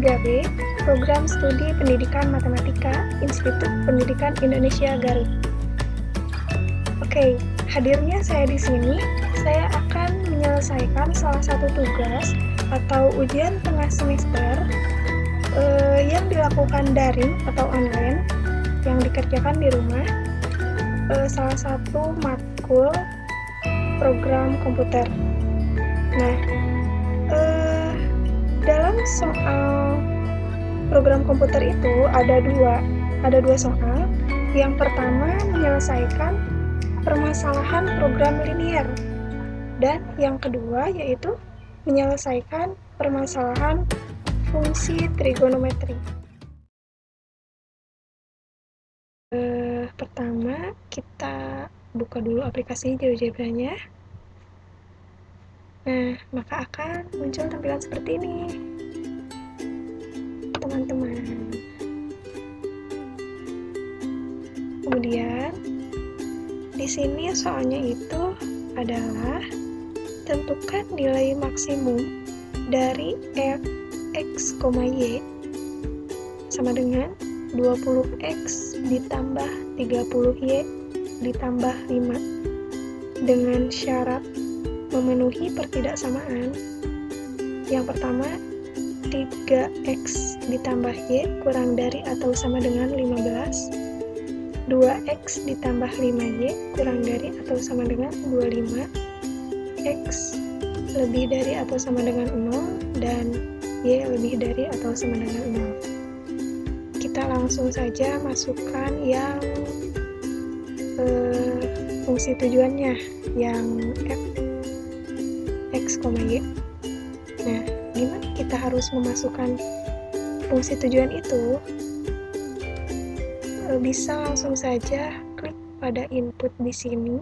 3B, Program Studi Pendidikan Matematika, Institut Pendidikan Indonesia Garut. Oke, hadirnya saya di sini, saya akan menyelesaikan salah satu tugas atau ujian tengah semester yang dilakukan daring atau online, yang dikerjakan di rumah, salah satu matkul program komputer. Nah, dalam soal program komputer itu ada dua soal. Yang pertama menyelesaikan permasalahan program linier, dan yang kedua yaitu menyelesaikan permasalahan fungsi trigonometri. Pertama kita buka dulu aplikasi GeoGebra-nya. Nah, maka akan muncul tampilan seperti ini, teman-teman. Kemudian di sini soalnya itu adalah tentukan nilai maksimum dari f(x, y) sama dengan 20x ditambah 30y ditambah 5 dengan syarat memenuhi pertidaksamaan. Yang pertama, 3x ditambah y kurang dari atau sama dengan 15, 2x ditambah 5y kurang dari atau sama dengan 25, x lebih dari atau sama dengan 0, dan y lebih dari atau sama dengan 0. Kita langsung saja masukkan yang fungsi tujuannya, yang f(x, y). Nah, gimana kita harus memasukkan fungsi tujuan itu? Bisa langsung saja klik pada input di sini,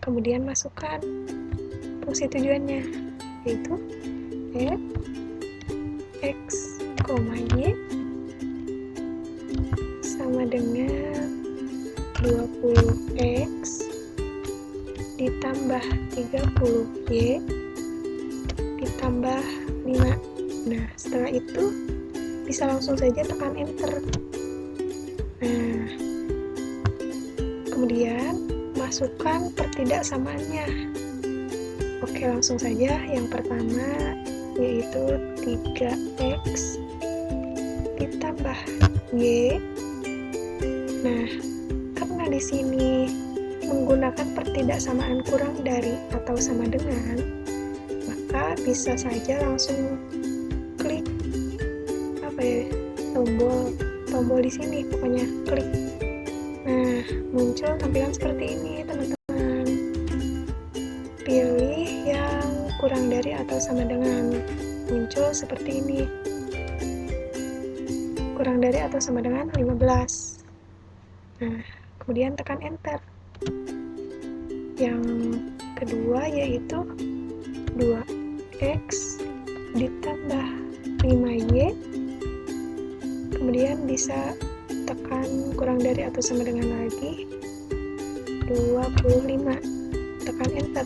kemudian masukkan fungsi tujuannya, yaitu f(x, y) sama dengan 20x ditambah 30y ditambah 5. Nah, setelah itu bisa langsung saja tekan enter. Nah, kemudian masukkan pertidaksamaannya. Oke, langsung saja. Yang pertama yaitu 3x ditambah y. Nah, karena di sini menggunakan pertidaksamaan kurang dari atau sama dengan, maka bisa saja langsung klik tombol di sini, pokoknya klik. Nah, muncul tampilan seperti ini, teman-teman. Pilih yang kurang dari atau sama dengan, muncul seperti ini, kurang dari atau sama dengan 15. Nah, kemudian tekan enter. Yang kedua yaitu 2x ditambah 5y, kemudian bisa tekan kurang dari atau sama dengan lagi 25, tekan enter.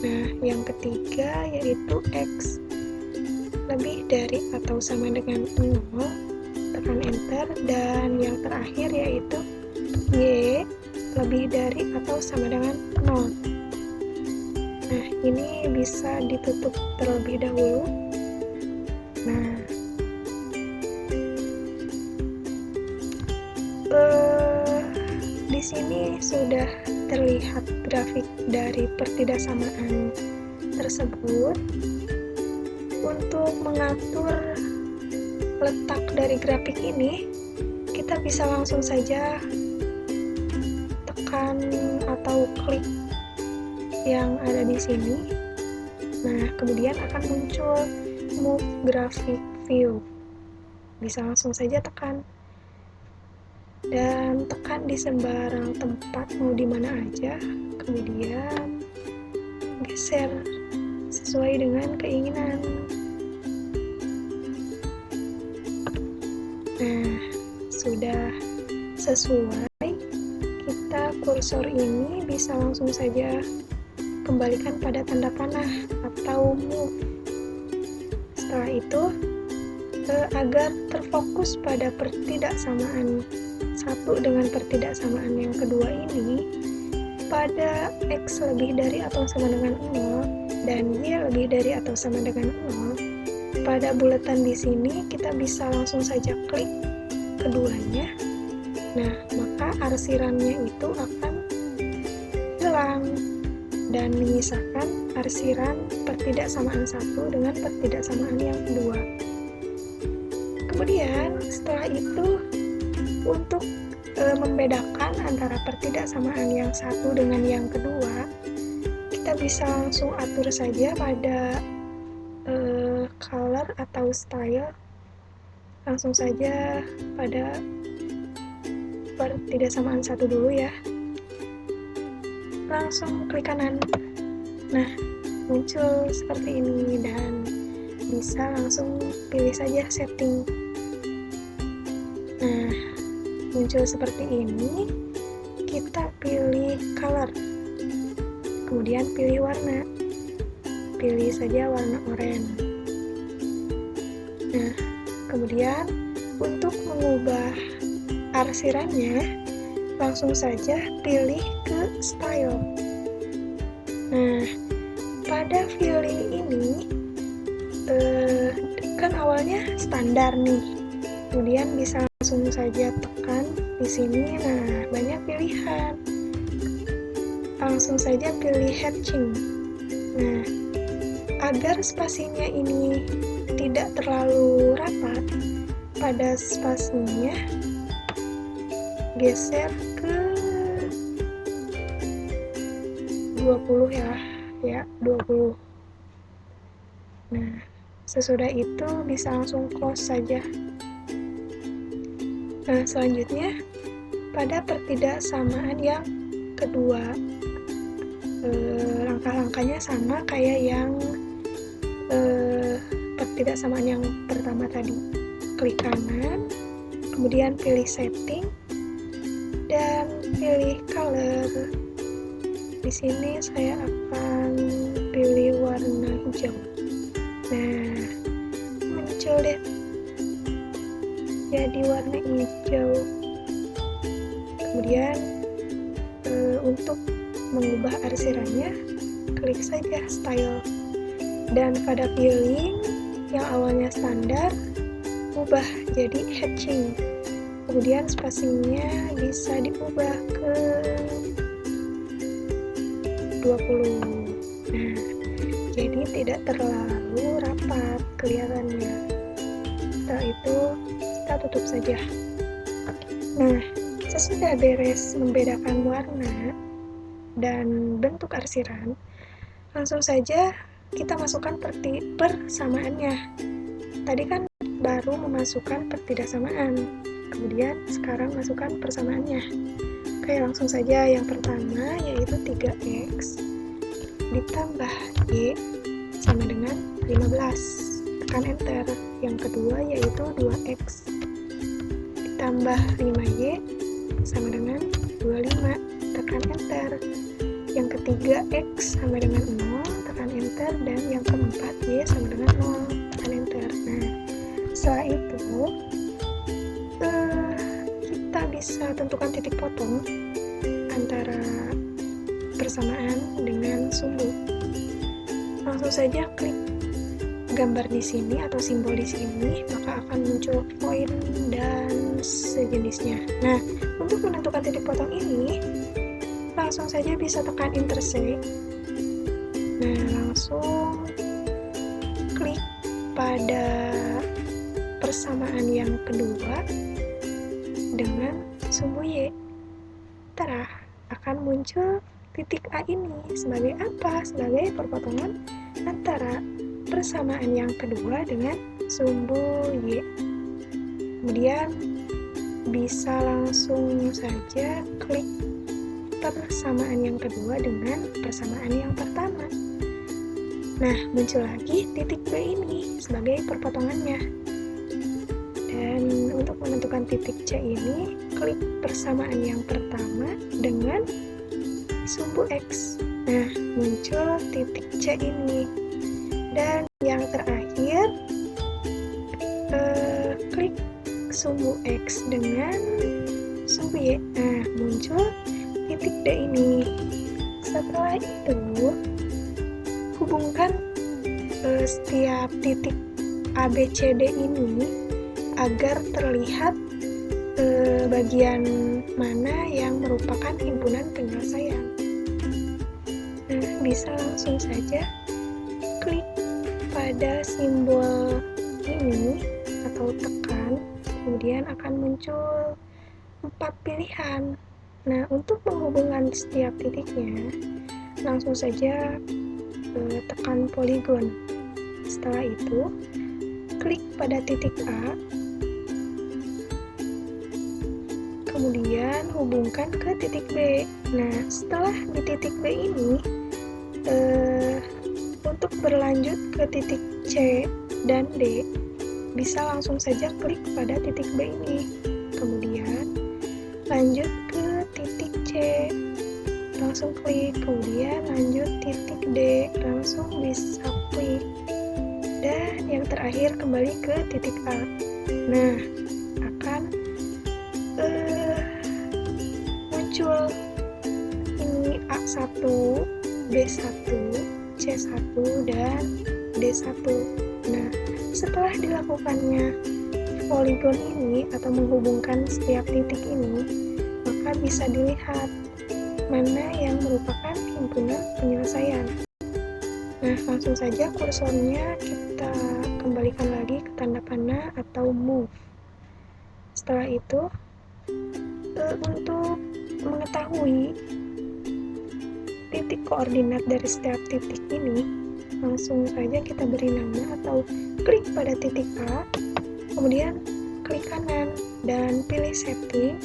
Nah, yang ketiga yaitu x lebih dari atau sama dengan 0, tekan enter. Dan yang terakhir yaitu y lebih dari atau sama dengan 0. Nah, ini bisa ditutup terlebih dahulu. Nah, di sini sudah terlihat grafik dari pertidaksamaan tersebut. Untuk mengatur letak dari grafik ini, kita bisa langsung saja tekan atau klik yang ada di sini. Nah, kemudian akan muncul Move Graphic View. Bisa langsung saja tekan. Dan tekan di sembarang tempat, mau di mana aja. Kemudian geser sesuai dengan keinginan. Nah, sudah sesuai. Kita kursor ini bisa langsung saja kembalikan pada tanda panah atau move. Setelah itu agar terfokus pada pertidaksamaan satu dengan pertidaksamaan yang kedua ini, pada X lebih dari atau sama dengan 0 dan Y lebih dari atau sama dengan 0, pada buletan di sini kita bisa langsung saja klik keduanya. Nah, maka arsirannya itu akan hilang dan menyisakan arsiran pertidaksamaan satu dengan pertidaksamaan yang kedua. Kemudian setelah itu, untuk membedakan antara pertidaksamaan yang satu dengan yang kedua, kita bisa langsung atur saja pada color atau style. Langsung saja pada pertidaksamaan satu dulu ya. Langsung klik kanan. Nah, muncul seperti ini dan bisa langsung pilih saja setting. Nah, muncul seperti ini, kita pilih color, kemudian pilih warna, pilih saja warna oranye. Nah, kemudian untuk mengubah arsirannya, langsung saja pilih ke style. Nah, pada feeling ini kan awalnya standar nih, kemudian bisa langsung saja tekan di sini. Nah, banyak pilihan. Langsung saja pilih hatching. Nah, agar spasinya ini tidak terlalu rapat, pada spasinya geser ke 20 ya 20. Nah, sesudah itu bisa langsung close saja. Nah, selanjutnya pada pertidaksamaan yang kedua, langkah-langkahnya sama kayak yang pertidaksamaan yang pertama tadi. Klik kanan, kemudian pilih setting dan pilih color. Di sini saya akan pilih warna hijau. Nah, muncul deh jadi warna hijau. Kemudian untuk mengubah arsirannya, klik saja style, dan pada feeling yang awalnya standar ubah jadi hatching. Kemudian spasinya bisa diubah ke 20. Nah, jadi tidak terlalu rapat kelihatannya. Setelah itu kita tutup saja. Nah, sesudah beres membedakan warna dan bentuk arsiran, langsung saja kita masukkan persamaannya. Tadi kan baru memasukkan pertidaksamaan, kemudian sekarang masukkan persamaannya. Oke, langsung saja yang pertama yaitu 3x ditambah y sama dengan 15. Tekan enter. Yang kedua yaitu 2x ditambah 5y sama dengan 25. Tekan enter. Yang ketiga x sama dengan 0, tekan enter, dan yang keempat y sama dengan 0, tekan enter. Nah, setelah itu kita bisa tentukan titik potong antara persamaan dengan sumbu. Langsung saja klik gambar di sini atau simbol di sini, maka akan muncul poin dan sejenisnya. Nah, untuk menentukan titik potong ini, langsung saja bisa tekan intersect. Nah, langsung klik pada persamaan yang kedua dengan sumbu y. Tara, akan muncul titik A ini sebagai apa? Sebagai perpotongan antara persamaan yang kedua dengan sumbu y. Kemudian bisa langsung saja klik persamaan yang kedua dengan persamaan yang pertama. Nah, muncul lagi titik B ini sebagai perpotongannya. Dan untuk menentukan titik C ini, klik persamaan yang pertama dengan sumbu X. Nah, muncul titik C ini. Dan yang terakhir, sumbu X dengan sumbu Y. Nah, muncul titik D ini. Setelah itu, hubungkan setiap titik A, B, C, D ini agar terlihat bagian mana yang merupakan himpunan penyelesaian. Nah, bisa langsung saja klik pada simbol ini atau tekan, kemudian akan muncul 4 pilihan. Nah, untuk menghubungkan setiap titiknya, langsung saja tekan poligon. Setelah itu, klik pada titik A, kemudian hubungkan ke titik B. Nah, setelah di titik B ini, untuk berlanjut ke titik C dan D, bisa langsung saja klik pada titik B ini. Kemudian, lanjut ke titik C, langsung klik. Kemudian, lanjut titik D, langsung bisa klik. Dan yang terakhir, kembali ke titik A. Nah, akan muncul ini A1, B1, C1, dan D1. Nah, setelah dilakukannya poligon ini atau menghubungkan setiap titik ini, maka bisa dilihat mana yang merupakan himpunan penyelesaian. Nah, langsung saja kursornya kita kembalikan lagi ke tanda panah atau move. Setelah itu, untuk mengetahui titik koordinat dari setiap titik ini, langsung saja kita beri nama atau klik pada titik A, kemudian klik kanan dan pilih setting.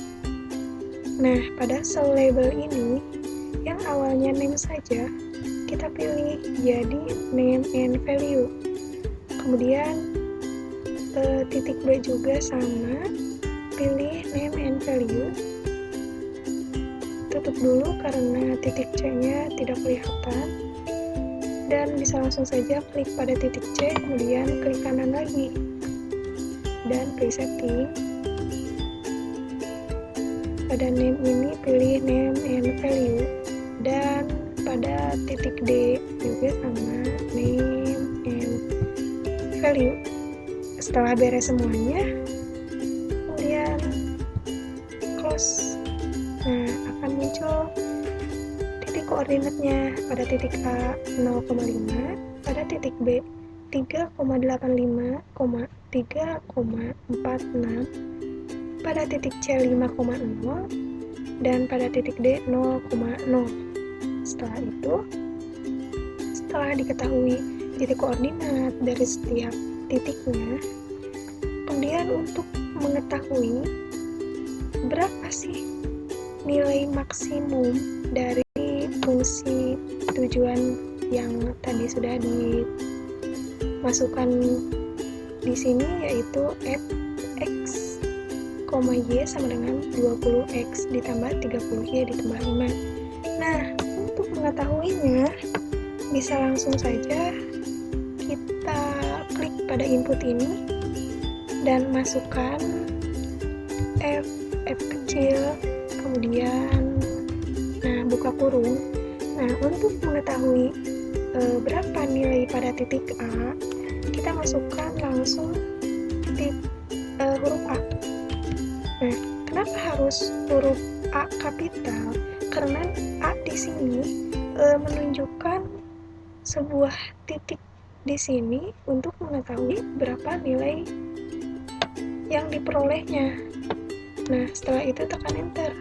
Nah, pada cell label ini yang awalnya name saja, kita pilih jadi name and value. Kemudian titik B juga sama, pilih name and value. Tutup dulu karena titik C-nya tidak kelihatan, dan bisa langsung saja klik pada titik C, kemudian klik kanan lagi dan presetting. Pada name ini pilih name and value, dan pada titik D juga sama, name and value. Setelah beres semuanya, kemudian close. Nah, akan muncul titik koordinatnya. Pada titik A 0,5, pada titik B 3,85, 3,46, pada titik C 5,0, dan pada titik D 0,0. Setelah itu, setelah diketahui titik koordinat dari setiap titiknya, kemudian untuk mengetahui berapa sih nilai maksimum dari fungsi tujuan yang tadi sudah dimasukkan di sini, yaitu f(x), y sama dengan 20x ditambah 30y ditambah 5. Nah, untuk mengetahuinya, bisa langsung saja kita klik pada input ini dan masukkan f kecil, kemudian buka kurung. Nah, untuk mengetahui berapa nilai pada titik A, kita masukkan langsung huruf A. Nah, kenapa harus huruf A kapital? Karena A di sini menunjukkan sebuah titik di sini untuk mengetahui berapa nilai yang diperolehnya. Nah, setelah itu tekan enter.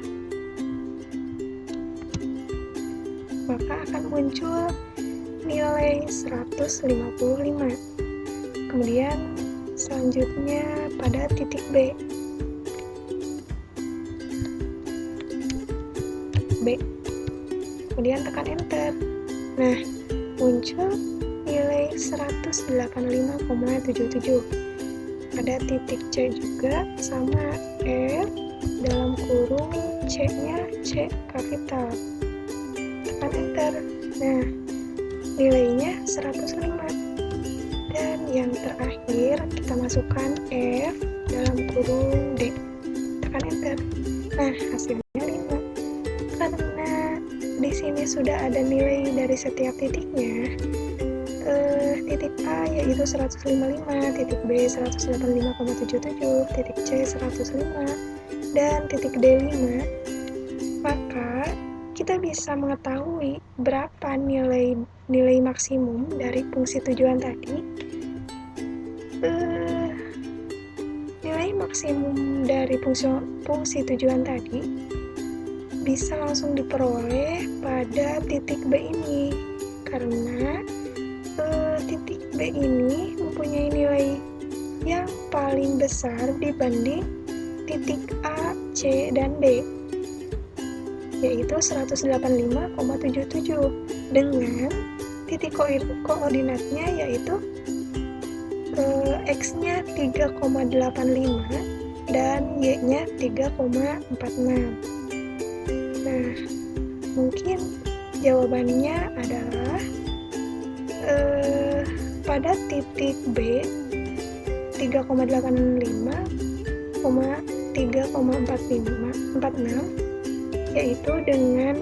Maka akan muncul nilai 155. Kemudian selanjutnya pada titik B. Kemudian tekan enter. Nah, muncul nilai 185,77. Pada titik C juga sama, F dalam kurung C-nya C kapital. Tekan enter. Nah, nilainya 105. Dan yang terakhir kita masukkan F dalam kurung D. Tekan enter. Nah, hasilnya 5. Karena di sini sudah ada nilai dari setiap titiknya, titik A yaitu 155, titik B 185,77, titik C 105, dan titik D 5, maka kita bisa mengetahui berapa nilai maksimum dari fungsi tujuan tadi. Nilai maksimum dari fungsi tujuan tadi bisa langsung diperoleh pada titik B ini, karena titik B ini mempunyai nilai yang paling besar dibanding titik A, C, dan D, yaitu 185,77, dengan titik koordinatnya yaitu X-nya 3,85 dan Y-nya 3,46. Nah, mungkin jawabannya adalah pada titik B 3,85,3,46, yaitu dengan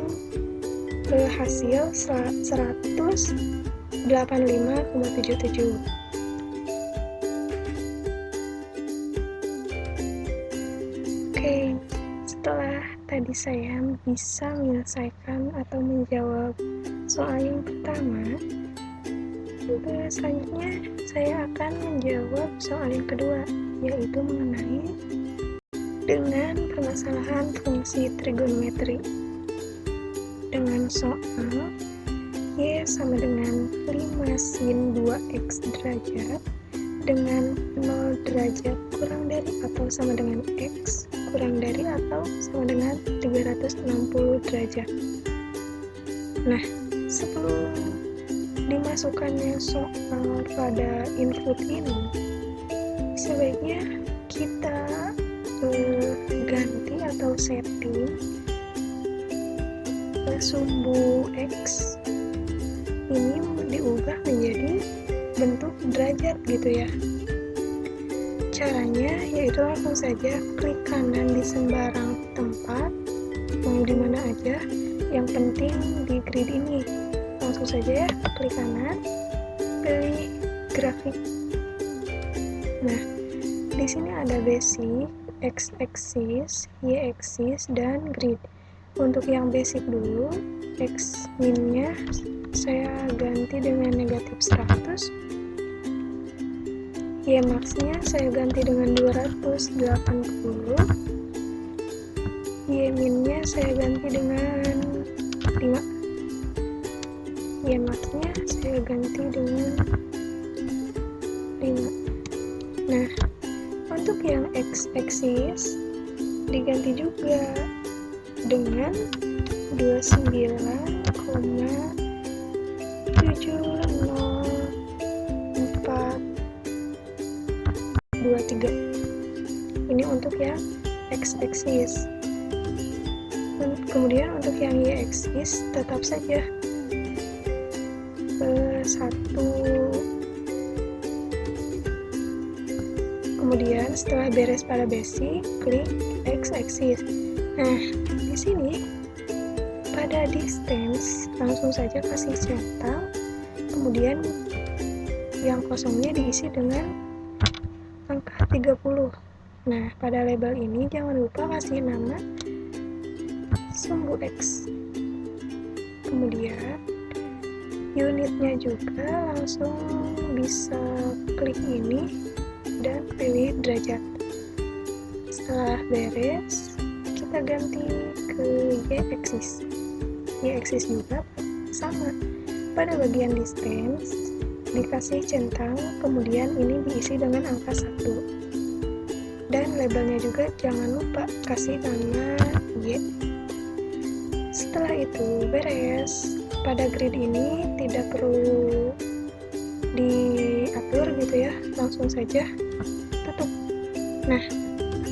hasil 185,77. Oke, setelah tadi saya bisa menyelesaikan atau menjawab soal yang pertama, selanjutnya saya akan menjawab soal yang kedua, yaitu mengenai dengan permasalahan fungsi trigonometri. Dengan soal Y sama dengan 5 sin 2x derajat dengan 0 derajat kurang dari atau sama dengan X kurang dari atau sama dengan 360 derajat. Nah, sebelum dimasukkannya soal pada input ini, sebaiknya kita ganti atau setting sumbu X ini diubah menjadi bentuk derajat gitu ya. Caranya yaitu langsung saja klik kanan di sembarang tempat, mau di mana aja, yang penting di grid ini. Langsung saja ya, klik kanan, pilih grafik. Nah, di sini ada basic, x-axis, y-axis, dan grid. Untuk yang basic dulu, x min-nya saya ganti dengan negatif 100, y max-nya saya ganti dengan 280, y min-nya saya ganti dengan 5, y max-nya saya ganti dengan 5. Nah, untuk yang x-axis diganti juga dengan 29,70423. Ini untuk yang x-axis. Kemudian untuk yang y-axis tetap saja 1. Kemudian setelah beres pada basic, klik x-axis. Nah, di sini pada distance langsung saja kasih centang, kemudian yang kosongnya diisi dengan angka 30. Nah, pada label ini jangan lupa kasih nama sumbu X. Kemudian unitnya juga langsung bisa klik ini dan pilih derajat. Setelah beres, kita ganti ke y-axis. Y-axis juga sama, pada bagian distance dikasih centang, kemudian ini diisi dengan angka 1, dan labelnya juga jangan lupa kasih nama y. Setelah itu beres, pada grid ini tidak perlu diatur gitu ya, langsung saja tutup. Nah,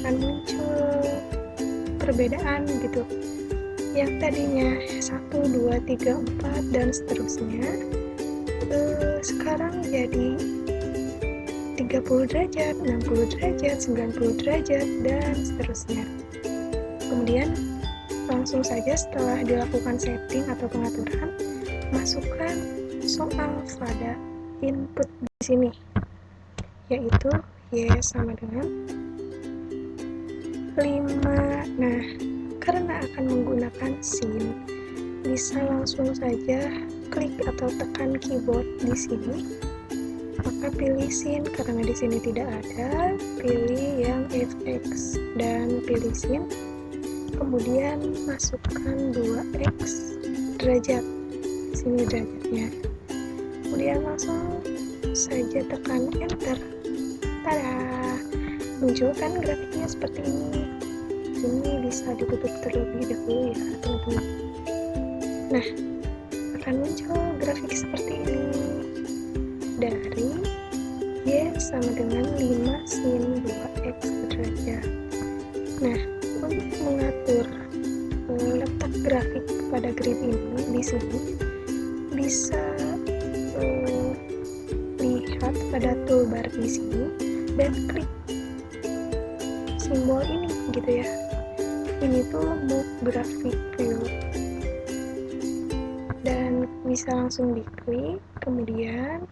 akan muncul perbedaan gitu, yang tadinya 1, 2, 3, 4 dan seterusnya sekarang jadi 3 30 derajat, 60 derajat, 90 derajat, dan seterusnya. Kemudian langsung saja setelah dilakukan setting atau pengaturan, masukkan soal pada input di sini, yaitu Y sama dengan 5. Nah, karena akan menggunakan sin, bisa langsung saja klik atau tekan keyboard di sini. Maka pilih sin, karena di sini tidak ada, pilih yang fx dan pilih sin. Kemudian masukkan 2x derajat, di sini derajatnya. Kemudian langsung saja tekan enter. Tada! Muncul kan grafiknya seperti ini. Ini bisa ditutup terlebih dahulu ya teman-teman. Nah, akan muncul grafik seperti ini dari Y sama dengan 5 sin 2x derajat. Nah, untuk mengatur letak grafik pada grid ini di sini bisa lihat pada toolbar di sini dan klik simbol ini gitu ya. Ini tuh move graphic view dan bisa langsung diklik, kemudian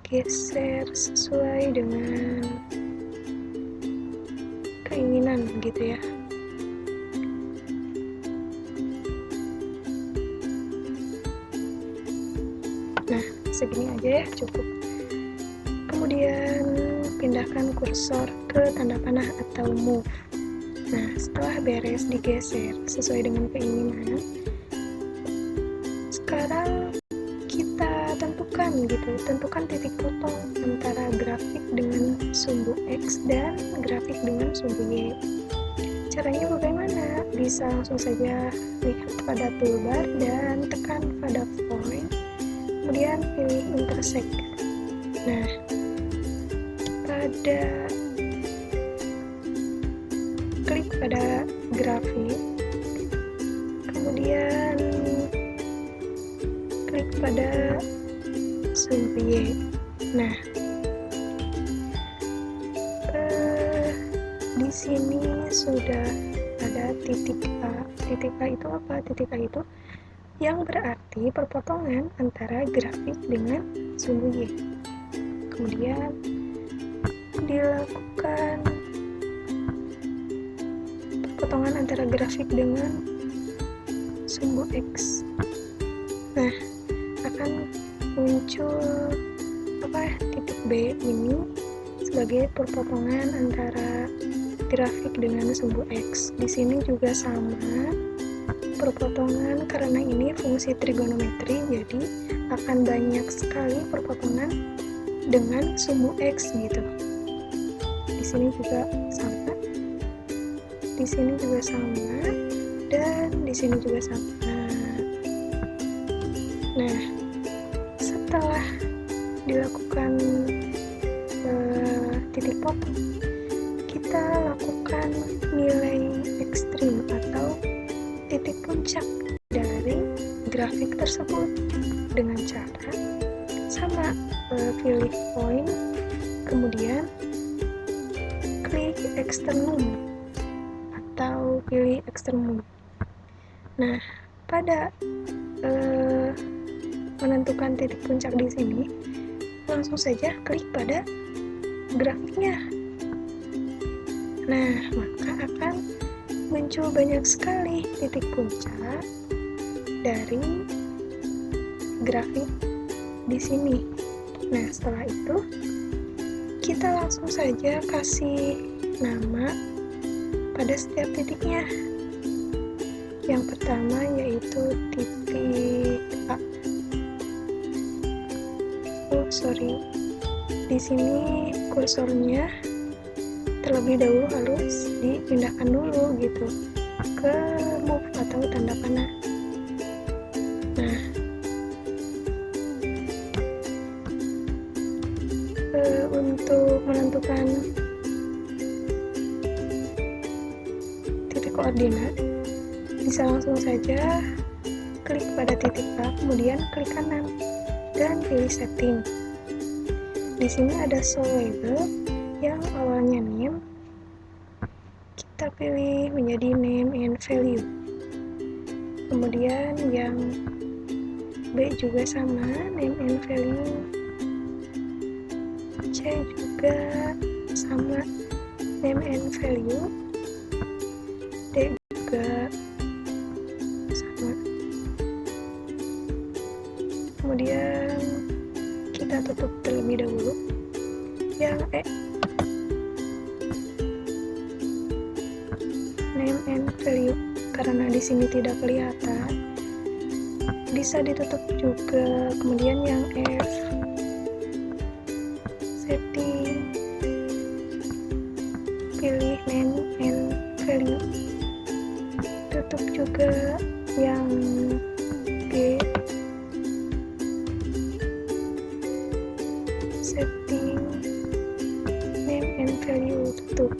geser sesuai dengan keinginan gitu ya. Nah, segini aja ya, cukup. Kemudian pindahkan kursor ke tanda panah atau move. Nah, setelah beres digeser sesuai dengan keinginan, sekarang kita tentukan titik potong antara grafik dengan sumbu X dan grafik dengan sumbu Y. Caranya bagaimana? Bisa langsung saja lihat pada toolbar dan tekan pada point, kemudian pilih intersect. Nah, klik pada grafik, kemudian klik pada sumbu Y. Nah, di sini sudah ada titik A. Titik A itu apa? Titik A itu yang berarti perpotongan antara grafik dengan sumbu Y. Kemudian dilakukan perpotongan antara grafik dengan sumbu X. Nah, akan muncul titik B ini sebagai perpotongan antara grafik dengan sumbu X. Di sini juga sama perpotongan, karena ini fungsi trigonometri, jadi akan banyak sekali perpotongan dengan sumbu X gitu. Di sini juga sama, di sini juga sama, dan di sini juga sama. Nah, setelah dilakukan titik potong, kita lakukan nilai ekstrim atau titik puncak dari grafik tersebut dengan cara sama, pilih point, kemudian klik eksternum atau pilih eksternum. Nah, pada menentukan titik puncak di sini, langsung saja klik pada grafiknya. Nah, maka akan muncul banyak sekali titik puncak dari grafik di sini. Nah, setelah itu kita langsung saja kasih nama pada setiap titiknya. Yang pertama yaitu titik A. Di sini kursornya terlebih dahulu harus dipindahkan dulu gitu ke move atau tanda panah. Nah, untuk menentukan titik koordinat, bisa langsung saja klik pada titik A, kemudian klik kanan dan pilih setting. di sini ada show label yang awalnya name, kita pilih menjadi name and value. Kemudian yang B juga sama, name and value. C juga sama, name and value. D juga sama. Kemudian kita tutup terlebih dahulu. Yang E, name and value, karena di sini tidak kelihatan, bisa ditutup juga. Kemudian yang F, setting, pilih name and value, tutup juga. Yang G, setting, name and value, tutup.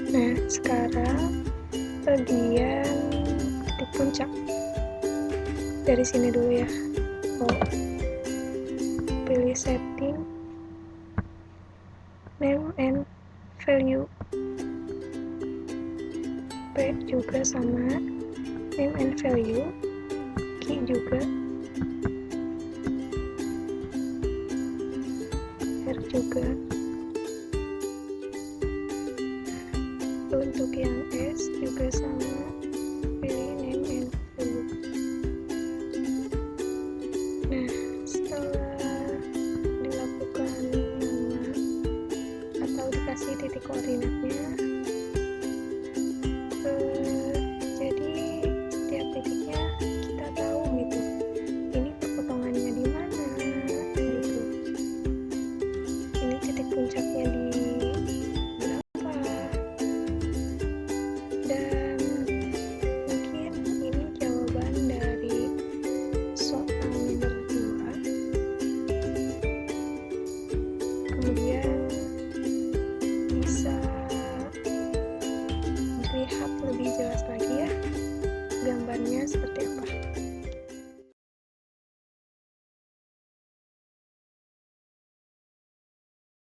Nah, sekarang bagian titik puncak. Dari sini dulu ya. Pilih setting, name and value. P juga sama, name and value. Q juga. R juga. Untuk yang S juga sama, pilih name and value. Nah, setelah dilakukan nama atau dikasih titik koordinatnya, jadi setiap titiknya kita tahu gitu, ini perpotongannya di mana gitu, ini titik puncaknya di berapa, dan mungkin ini jawaban dari soal nomor 2. Kemudian bisa dilihat lebih jelas lagi ya gambarnya seperti apa.